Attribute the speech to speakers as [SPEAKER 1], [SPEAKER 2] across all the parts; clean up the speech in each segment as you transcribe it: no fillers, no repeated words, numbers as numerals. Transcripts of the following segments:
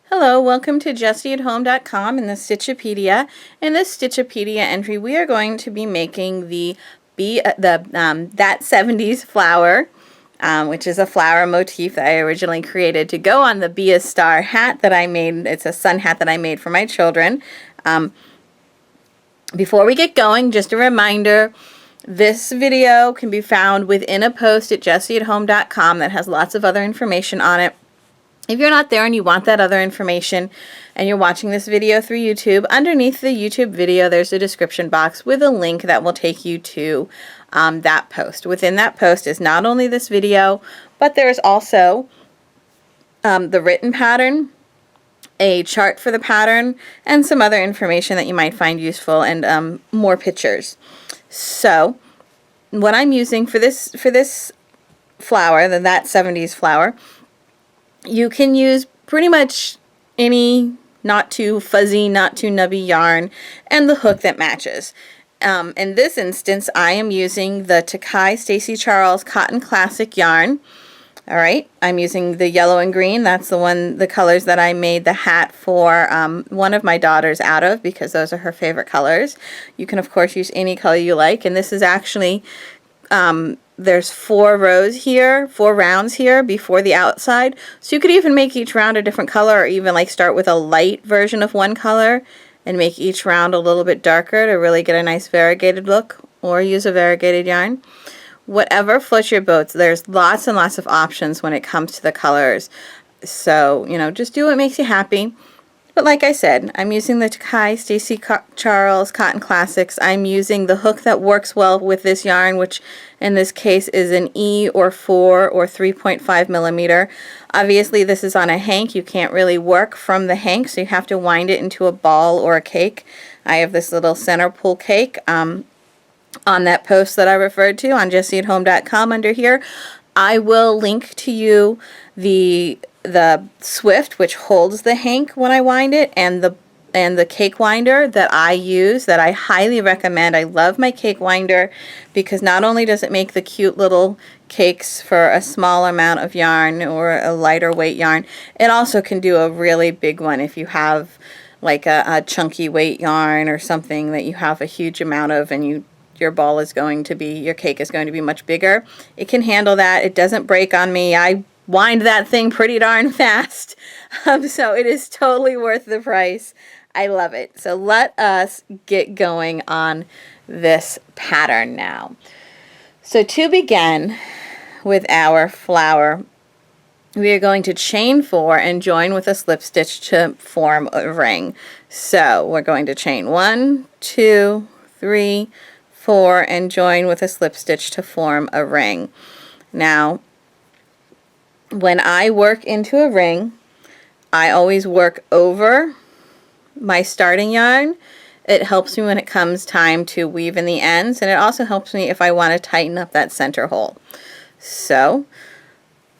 [SPEAKER 1] Hello, welcome to jessieathome.com and the Stitchopedia. In this Stitchopedia entry, we are going to be making that 70s flower, which is a flower motif that I originally created to go on the Be a Star hat that I made. It's a sun hat that I made for my children. Before we get going, just a reminder, this video can be found within a post at jessieathome.com that has lots of other information on it. If you're not there and you want that other information and you're watching this video through YouTube, underneath the YouTube video there's a description box with a link that will take you to that post. Within that post is not only this video, but there's also the written pattern, a chart for the pattern, and some other information that you might find useful, and more pictures. So what I'm using for this flower, that 70s flower, you can use pretty much any not too fuzzy, not too nubby yarn and the hook that matches. In this instance, I am using the Takai Stacy Charles Cotton Classic yarn. Alright, I'm using the yellow and green. That's the colors that I made the hat for one of my daughters out of, because those are her favorite colors. You can of course use any color you like, and this is actually there's 4 rows here, 4 rounds here before the outside, so you could even make each round a different color, or even like start with a light version of one color and make each round a little bit darker to really get a nice variegated look, or use a variegated yarn. Whatever floats your boat. There's lots and lots of options when it comes to the colors, so just do what makes you happy. But like I said, I'm using the Takai Stacy Charles Cotton Classics. I'm using the hook that works well with this yarn, which in this case is an E or 4 or 3.5 millimeter. Obviously this is on a hank. You can't really work from the hank, so you have to wind it into a ball or a cake. I have this little center pull cake on that post that I referred to on jessieathome.com under here. I will link to you the Swift, which holds the hank when I wind it, and the cake winder that I use, that I highly recommend. I love my cake winder because not only does it make the cute little cakes for a small amount of yarn or a lighter weight yarn, it also can do a really big one if you have like a chunky weight yarn or something that you have a huge amount of, and your cake is going to be much bigger. It can handle that. It doesn't break on me. I wind that thing pretty darn fast, so it is totally worth the price. I love it. So let us get going on this pattern now. So to begin with our flower, we are going to chain 4 and join with a slip stitch to form a ring. So we're going to chain 1, 2, 3, 4 and join with a slip stitch to form a ring. Now when I work into a ring, I always work over my starting yarn. It helps me when it comes time to weave in the ends, and it also helps me if I want to tighten up that center hole. So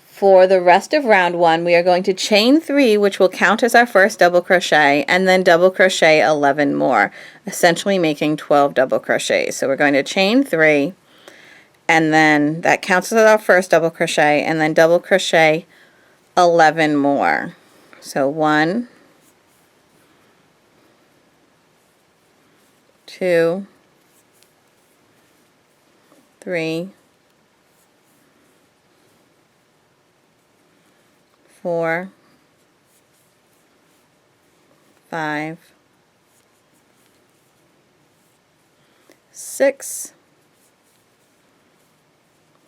[SPEAKER 1] for the rest of round 1, we are going to chain 3, which will count as our first double crochet, and then double crochet 11 more, essentially making 12 double crochets. So we're going to chain 3, and then that counts as our first double crochet, and then double crochet 11 more. So 1, 2, 3, 4, 5, 6,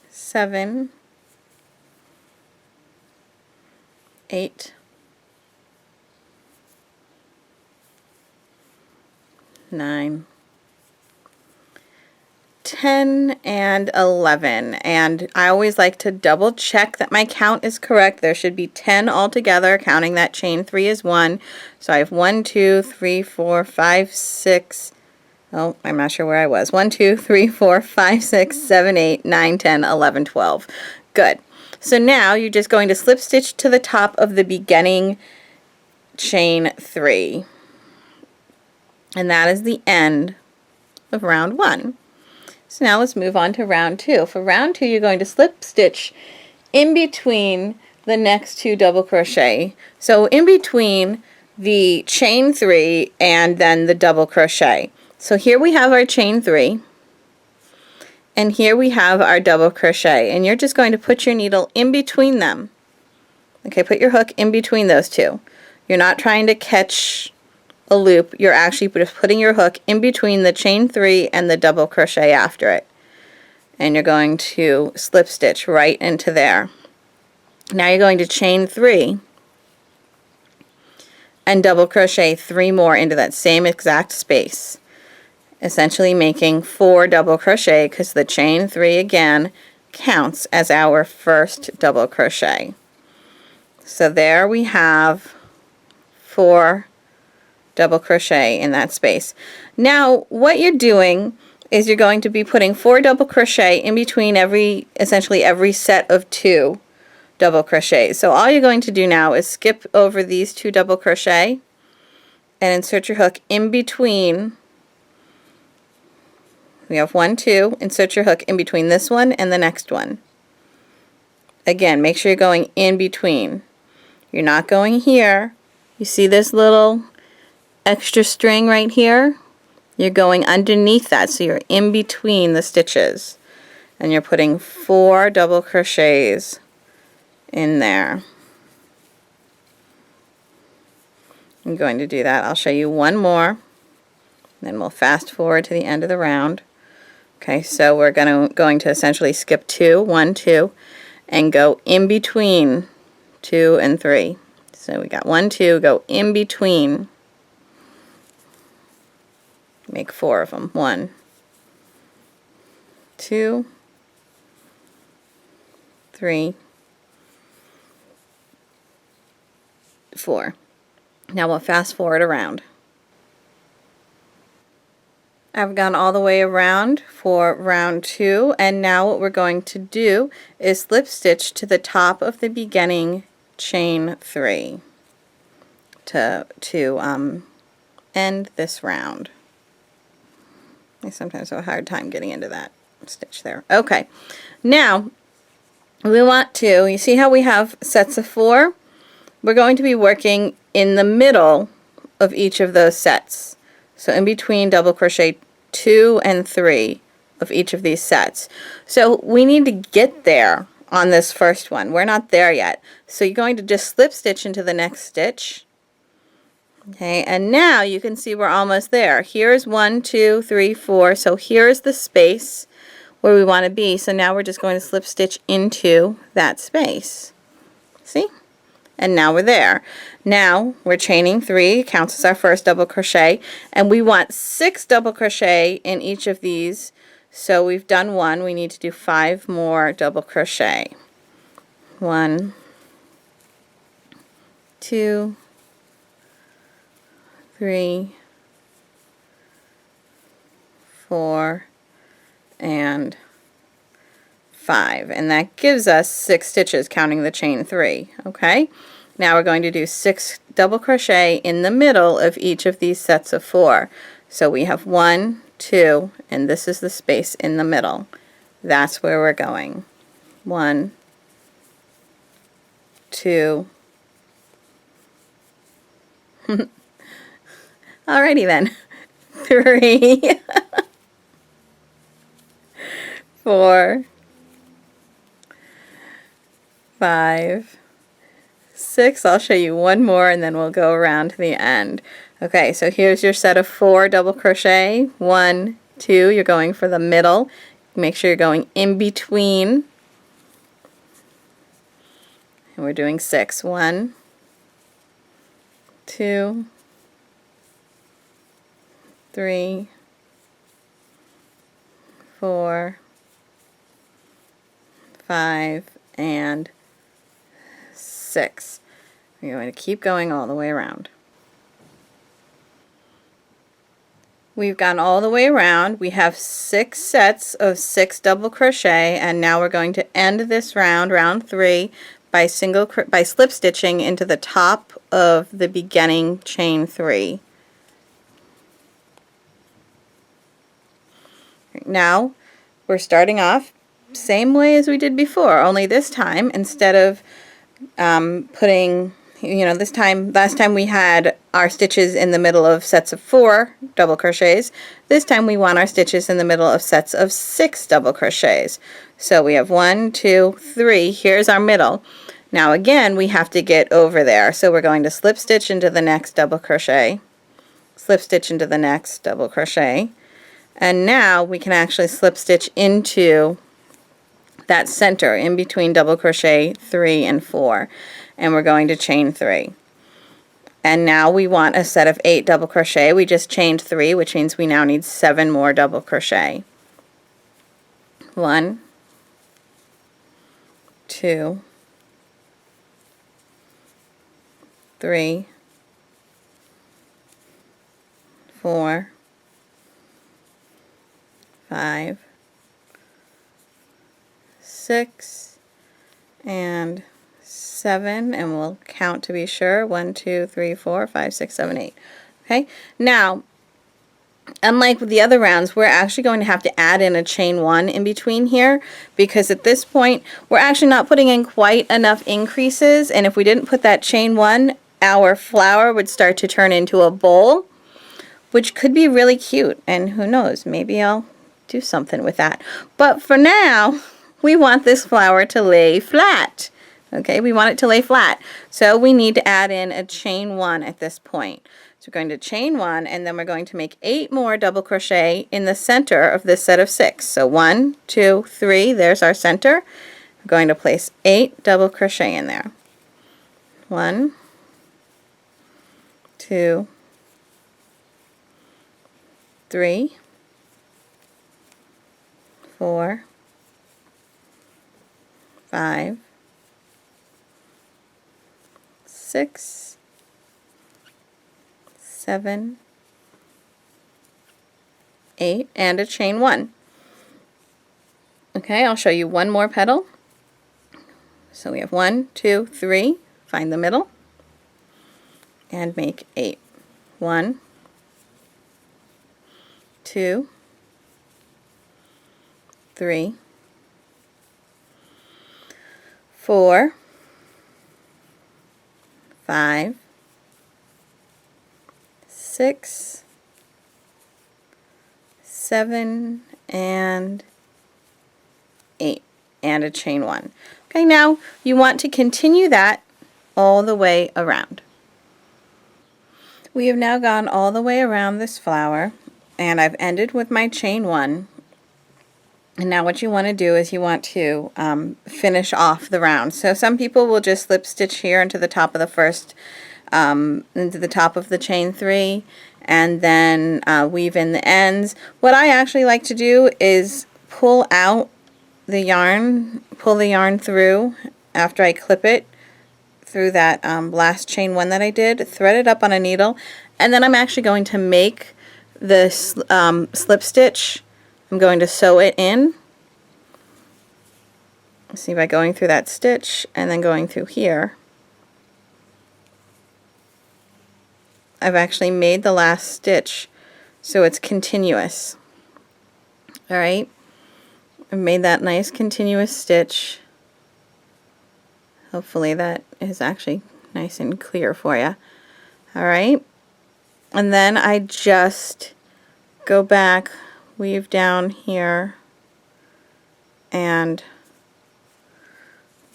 [SPEAKER 1] 7, 8, 9, 10, and 11. And I always like to double check that my count is correct. There should be 10 altogether, counting that chain 3 as 1. So I have 1, 2, 3, 4, 5, 6. Oh, I'm not sure where I was. 1, 2, 3, 4, 5, 6, 7, 8, 9, 10, 11, 12. Good. So now you're just going to slip stitch to the top of the beginning chain 3. And that is the end of round 1. So now let's move on to round 2. For round 2, you're going to slip stitch in between the next 2 double crochet. So in between the chain 3 and then the double crochet. So here we have our chain 3 and here we have our double crochet, and you're just going to put your needle in between them. Okay, put your hook in between those two. You're not trying to catch a loop, you're actually just putting your hook in between the chain 3 and the double crochet after it. And you're going to slip stitch right into there. Now you're going to chain 3 and double crochet 3 more into that same exact space, essentially making 4 double crochet, because the chain 3 again counts as our first double crochet. So there we have 4 double crochet in that space. Now what you're doing is you're going to be putting 4 double crochet in between essentially every set of 2 double crochets. So all you're going to do now is skip over these 2 double crochet and insert your hook in between. We have 1, 2, insert your hook in between this one and the next one. Again, make sure you're going in between. You're not going here. You see this little extra string right here? You're going underneath that, so you're in between the stitches. And you're putting 4 double crochets in there. I'm going to do that. I'll show you one more, then we'll fast forward to the end of the round. Okay, so we're going to essentially skip 2, 1, 2, and go in between 2 and 3. So we got 1, 2, go in between. Make 4 of them. 1, 2, 3, 4. Now we'll fast forward around. I've gone all the way around for round 2, and now what we're going to do is slip stitch to the top of the beginning chain 3 to end this round. I sometimes have a hard time getting into that stitch there. Okay, now we want to, you see how we have sets of 4? We're going to be working in the middle of each of those sets. So in between double crochet 2 and 3 of each of these sets. So we need to get there on this first one. We're not there yet. So you're going to just slip stitch into the next stitch. Okay, and now you can see we're almost there. Here's 1, 2, 3, 4. So here's the space where we want to be. So now we're just going to slip stitch into that space. See? And now we're there. Now we're chaining 3, counts as our first double crochet, and we want 6 double crochet in each of these. So we've done 1, we need to do 5 more double crochet. 1, 2, 3, 4, and 5, and that gives us 6 stitches counting the chain 3. Okay, now we're going to do 6 double crochet in the middle of each of these sets of 4. So we have 1, 2, and this is the space in the middle. That's where we're going. 1, 2. Alrighty then. 3, 4, 5, 6. I'll show you one more and then we'll go around to the end. Okay, so here's your set of 4 double crochet. 1, 2, you're going for the middle. Make sure you're going in between. And we're doing 6. 1, 2, 3, 4, 5, and 6. We're going to keep going all the way around. We've gone all the way around. We have 6 sets of 6 double crochet, and now we're going to end this round, round 3, by slip stitching into the top of the beginning chain 3. Now we're starting off same way as we did before, only this time instead of putting, you know, last time we had our stitches in the middle of sets of 4 double crochets. This time we want our stitches in the middle of sets of 6 double crochets. So we have 1, 2, 3. Here's our middle. Now again, we have to get over there. So we're going to slip stitch into the next double crochet, slip stitch into the next double crochet, and now we can actually slip stitch into that center in between double crochet 3 and 4, and we're going to chain 3. And now we want a set of 8 double crochet. We just chained 3, which means we now need 7 more double crochet. 1, 2, 3, 4, 5, 6, and 7, and we'll count to be sure. 1, 2, 3, 4, 5, 6, 7, 8. Okay, now unlike the other rounds, we're actually going to have to add in a chain 1 in between here, because at this point we're actually not putting in quite enough increases, and if we didn't put that chain 1, our flower would start to turn into a bowl, which could be really cute, and who knows, maybe I'll do something with that. But for now, we want this flower to lay flat. Okay, we want it to lay flat. So we need to add in a chain 1 at this point. So we're going to chain 1, and then we're going to make 8 more double crochet in the center of this set of 6. So 1, 2, 3, there's our center. We're going to place 8 double crochet in there. 1, 2, 3, 4, 5, 6, 7, 8, and a chain 1. Okay, I'll show you one more petal. So we have 1, 2, 3, find the middle, and make 8. 1, 2, 3, 4, 5, 6, 7, and 8, and a chain 1. Okay, now you want to continue that all the way around. We have now gone all the way around this flower, and I've ended with my chain 1. And now what you want to do is you want to finish off the round. So some people will just slip stitch here into the top of the first, into the top of the chain 3, and then weave in the ends. What I actually like to do is pull out the yarn, pull the yarn through after I clip it through that last chain 1 that I did, thread it up on a needle, and then I'm actually going to make the slip stitch. I'm going to sew it in. See, by going through that stitch and then going through here, I've actually made the last stitch so it's continuous. Alright, I've made that nice continuous stitch. Hopefully that is actually nice and clear for you. Alright, and then I just go back, weave down here, and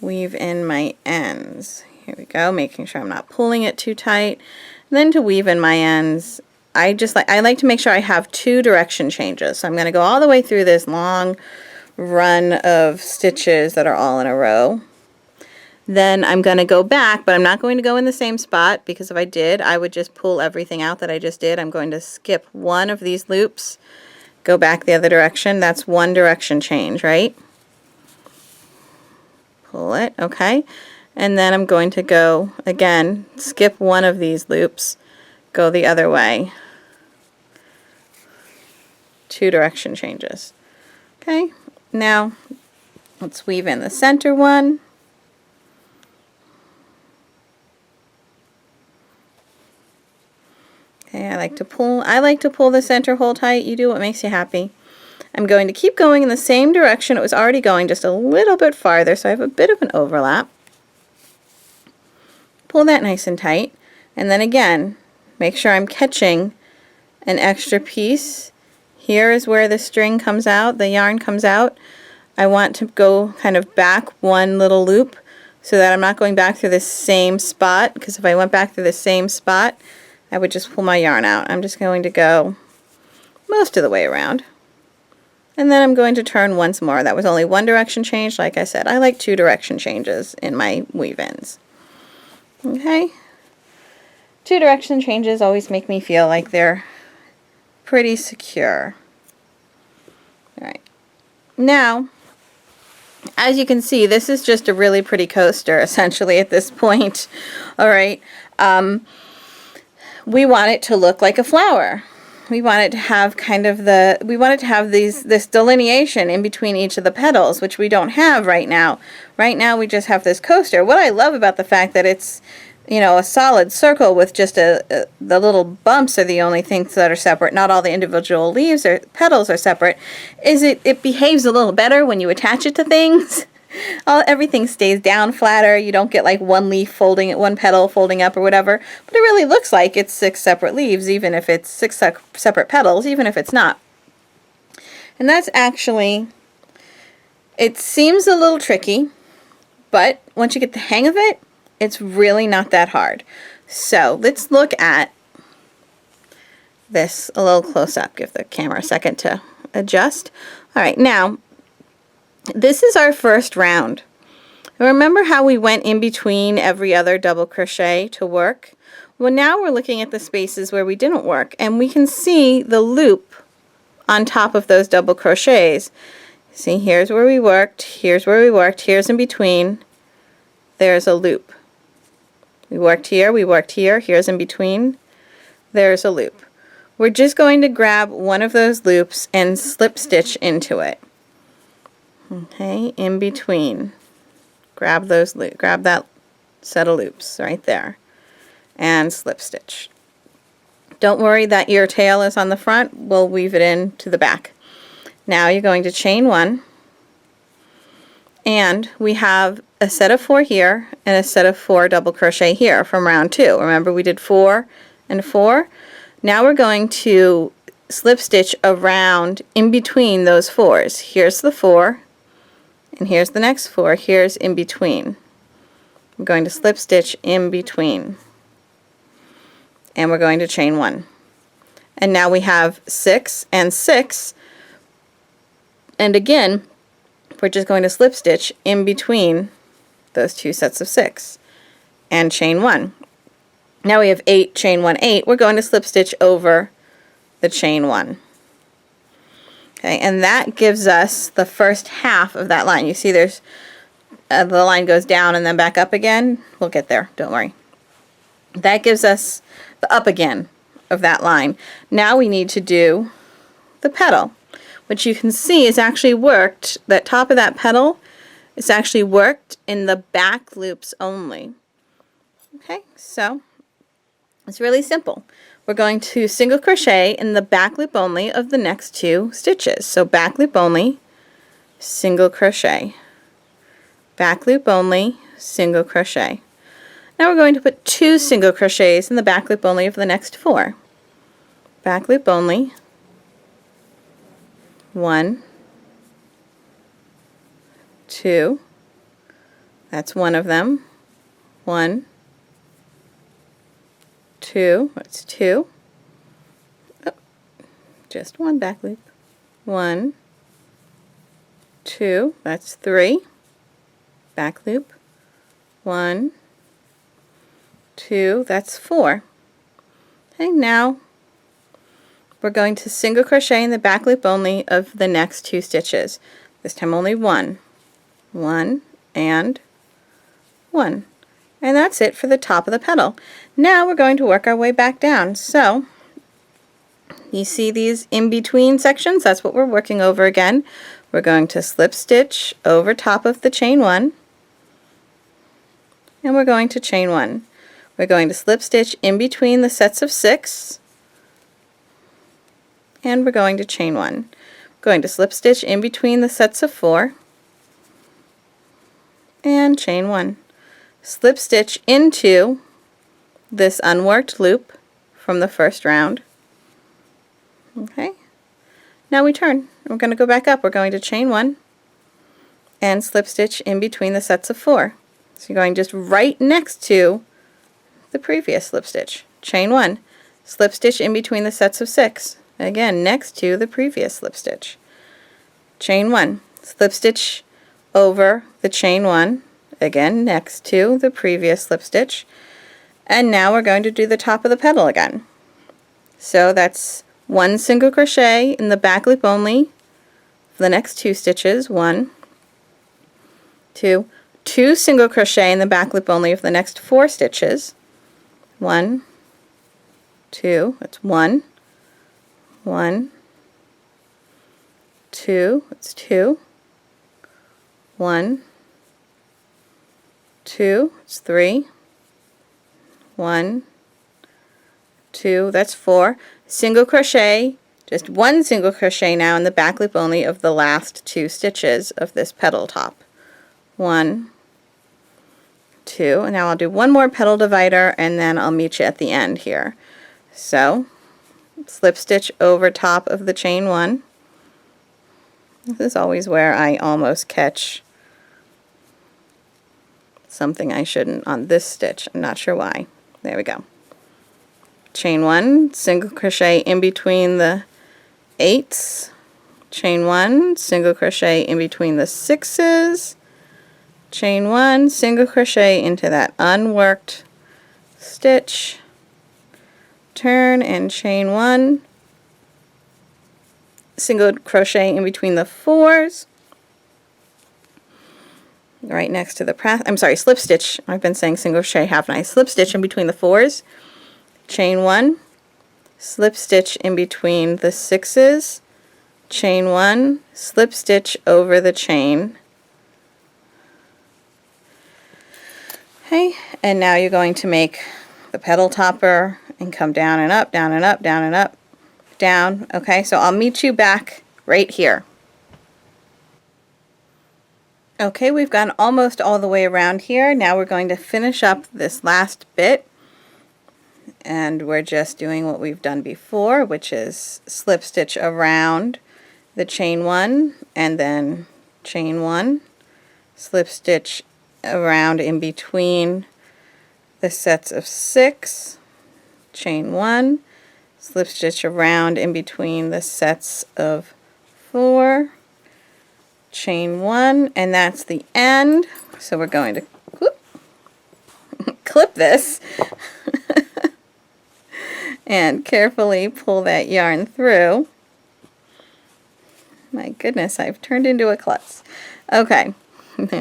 [SPEAKER 1] weave in my ends. Here we go, making sure I'm not pulling it too tight. And then to weave in my ends, I like to make sure I have 2 direction changes. So I'm going to go all the way through this long run of stitches that are all in a row. Then I'm going to go back, but I'm not going to go in the same spot, because if I did, I would just pull everything out that I just did. I'm going to skip one of these loops, go back the other direction. That's 1 direction change, right? Pull it, okay. And then I'm going to go, again, skip one of these loops, go the other way. 2 direction changes. Okay, now let's weave in the center one. Okay, I like to pull the center hole tight. You do what makes you happy. I'm going to keep going in the same direction it was already going, just a little bit farther, so I have a bit of an overlap. pull that nice and tight, and then again make sure I'm catching an extra piece. Here is where the string comes out, the yarn comes out. I want to go kind of back one little loop so that I'm not going back through the same spot, because if I went back through the same spot I would just pull my yarn out. I'm just going to go most of the way around. And then I'm going to turn once more. That was only one direction change. Like I said, I like 2 direction changes in my weave-ins. Okay? 2 direction changes always make me feel like they're pretty secure. Alright. Now, as you can see, this is just a really pretty coaster, essentially, at this point. Alright. We want it to look like a flower. We want it to have kind of this delineation in between each of the petals, which we don't have right now. Right now we just have this coaster. What I love about the fact that it's, you know, a solid circle with just the little bumps are the only things that are separate, not all the individual leaves or petals are separate, is it behaves a little better when you attach it to things. Everything stays down flatter. You don't get like one petal folding up or whatever, but it really looks like it's 6 separate leaves, even if it's 6 separate petals, even if it's not. And that's actually, it seems a little tricky, but once you get the hang of it, it's really not that hard. So let's look at this a little close up. Give the camera a second to adjust. All right, now this is our first round. Remember how we went in between every other double crochet to work? Well, now we're looking at the spaces where we didn't work, and we can see the loop on top of those double crochets. See, here's where we worked, here's where we worked, here's in between, there's a loop. We worked here, here's in between, there's a loop. We're just going to grab one of those loops and slip stitch into it. Okay, in between. Grab that set of loops right there and slip stitch. Don't worry that your tail is on the front, we'll weave it in to the back. Now you're going to chain 1, and we have a set of 4 here and a set of 4 double crochet here from round 2. Remember we did 4 and 4? Now we're going to slip stitch around in between those 4s. Here's the 4, and here's the next 4. Here's in between. I'm going to slip stitch in between, and we're going to chain 1. And now we have 6 and 6, and again we're just going to slip stitch in between those 2 sets of 6 and chain 1. Now we have 8, chain 1, 8. We're going to slip stitch over the chain 1. Okay, and that gives us the first half of that line. You see there's the line goes down and then back up again. We'll get there, don't worry. That gives us the up again of that line. Now we need to do the petal, which you can see is actually worked. That top of that petal is actually worked in the back loops only. Okay, so it's really simple. We're going to single crochet in the back loop only of the next 2 stitches. So back loop only, single crochet, back loop only, single crochet. Now we're going to put 2 single crochets in the back loop only of the next 4. Back loop only, 1, 2, that's one of them, 1, 2, that's 2, oh, just 1 back loop, 1, 2, that's 3, back loop, 1, 2, that's 4. Okay, now we're going to single crochet in the back loop only of the next 2 stitches. This time only 1, 1 and 1. And that's it for the top of the petal. Now we're going to work our way back down. So you see these in between sections? That's what we're working over again. We're going to slip stitch over top of the chain 1, and we're going to chain 1. We're going to slip stitch in between the sets of 6, and we're going to chain 1. We're going to slip stitch in between the sets of 4 and chain 1. Slip stitch into this unworked loop from the first round. Okay, now we turn. We're going to go back up. We're going to chain 1 and slip stitch in between the sets of 4. So you're going just right next to the previous slip stitch. Chain 1, slip stitch in between the sets of 6. Again, next to the previous slip stitch. Chain 1, slip stitch over the chain 1, again next to the previous slip stitch. And now we're going to do the top of the petal again. So that's 1 single crochet in the back loop only for the next 2 stitches. 1, 2, 2 single crochet in the back loop only for the next 4 stitches. 1, 2, that's 1, 1, 2, that's 2, 1, 2, it's 3, 1, 2, that's 4. Single crochet, just 1 single crochet now in the back loop only of the last 2 stitches of this petal top. 1, 2, and now I'll do 1 more petal divider and then I'll meet you at the end here. So slip stitch over top of the chain 1. This is always where I almost catch something I shouldn't on this stitch. I'm not sure why. There we go. Chain 1, single crochet in between the 8s, chain 1, single crochet in between the 6s, chain 1, single crochet into that unworked stitch, turn and chain 1, single crochet in between the 4s, right next to the slip stitch. I've been saying single crochet, haven't I? Slip stitch in between the 4s, chain 1, slip stitch in between the 6s, chain 1, slip stitch over the chain. Okay, and now you're going to make the petal topper and come down and up, down and up, down and up, down. Okay, so I'll meet you back right here. Okay, we've gone almost all the way around here. Now we're going to finish up this last bit. And we're just doing what we've done before, which is slip stitch around the chain 1 and then chain 1, slip stitch around in between the sets of 6, chain 1, slip stitch around in between the sets of 4, chain 1, and that's the end. So we're going to clip this and carefully pull that yarn through. My goodness, I've turned into a klutz. Okay,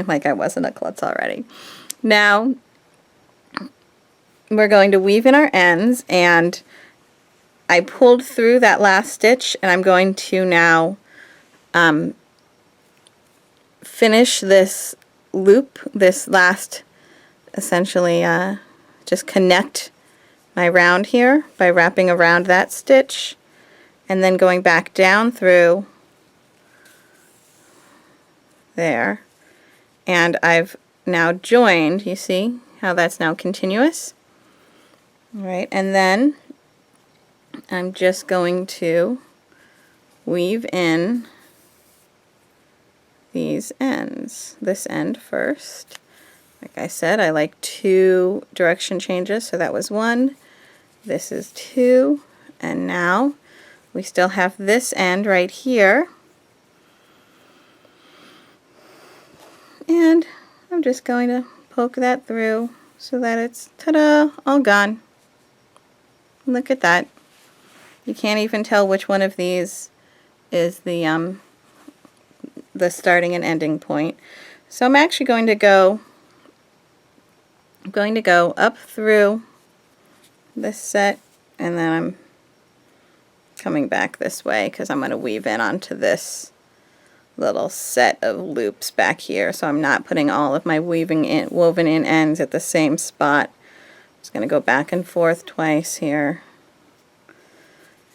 [SPEAKER 1] like I wasn't a klutz already. Now we're going to weave in our ends, and I pulled through that last stitch, and I'm going to now finish this loop, this last, essentially just connect my round here by wrapping around that stitch and then going back down through there, and I've now joined. You see how that's now continuous? All right, and then I'm just going to weave in these ends. This end first. Like I said, I like 2 direction changes, so that was 1. This is 2, and now we still have this end right here, and I'm just going to poke that through so that it's, ta-da, all gone. Look at that. You can't even tell which one of these is the starting and ending point. So I'm actually going to go up through this set, and then I'm coming back this way because I'm going to weave in onto this little set of loops back here, so I'm not putting all of my woven in ends at the same spot. Just going to go back and forth twice here,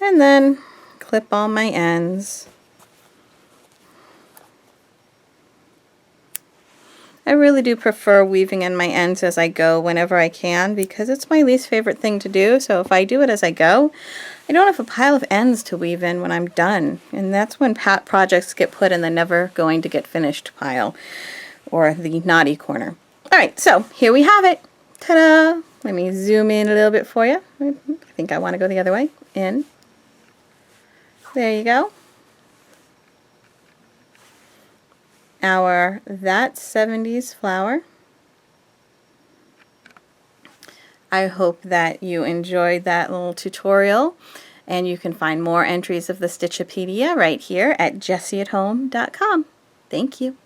[SPEAKER 1] and then clip all my ends. I really do prefer weaving in my ends as I go whenever I can because it's my least favorite thing to do. So if I do it as I go, I don't have a pile of ends to weave in when I'm done. And that's when projects get put in the never going to get finished pile or the naughty corner. Alright, so here we have it. Ta-da! Let me zoom in a little bit for you. I think I want to go the other way. In. There you go. Our That 70's flower. I hope that you enjoyed that little tutorial, and you can find more entries of the Stitchopedia right here at jessieathome.com. Thank you.